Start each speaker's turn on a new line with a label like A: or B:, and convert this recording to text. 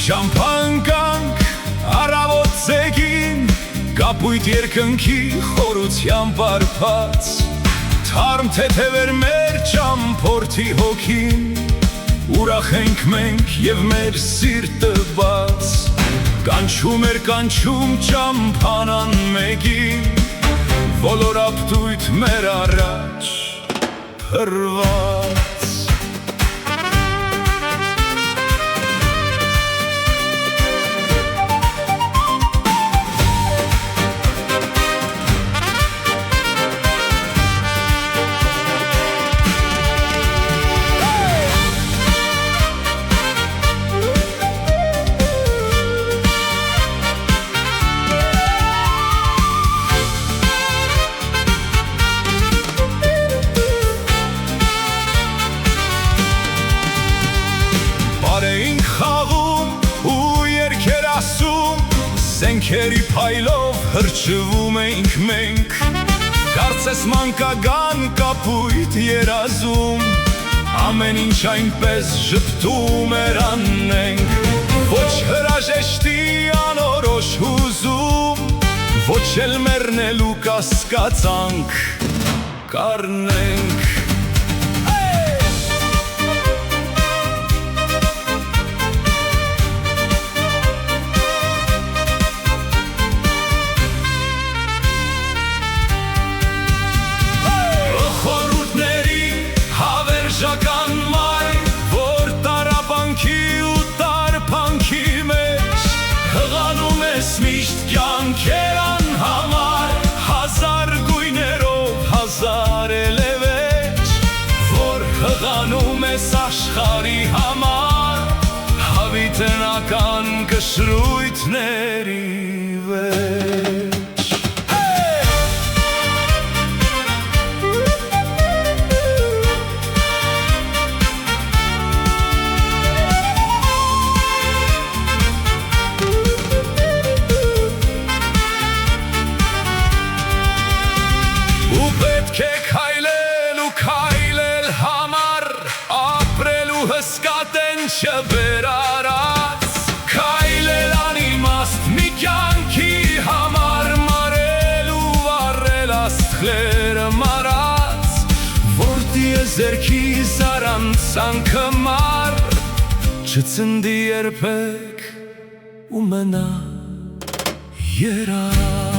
A: Չամփանկանք առավոտ ծեգին, կապույտ երկնքի խորությամբ արփած, թարմ թեթև էր մեր ճամփորդի հոգին, ուրախ ենք մենք և մեր սիրտը բաց, կանչում էր կանչում ճամփան անմեկին, բոլոր ապտույտ մեր առաջ փռված։ Էինք խաղում ու երգեր ասում, զենքերի փայլով հրճվում էինք մենք, կարծես մանկական կապույտ երազում, ամեն ինչ այնպես ժպտում էր անենք, ոչ հրաժեշտի անորոշ հուզում, ոչ էլ մեռնելու կասկածանք կառնենք։ Ժական մայ, որ տարապանքի ու տարպանքի մեջ, հղանում ես միշտ կյանքեր անհամար, հազար գույներով հազար էլևեջ, որ հղանում ես աշխարհի համար, հավիտենական կշռույթների վեճ։ Ու պետք է քայլել ու քայլել համար, ապրելու հսկա տենչը վերարած, քայլել անիմաստ մի կյանքի համար, մարել ու վառել աստղերը մարած, որ տիեզերքի զարանցանքը մար, չծնդի երբեք ու մնա երաց։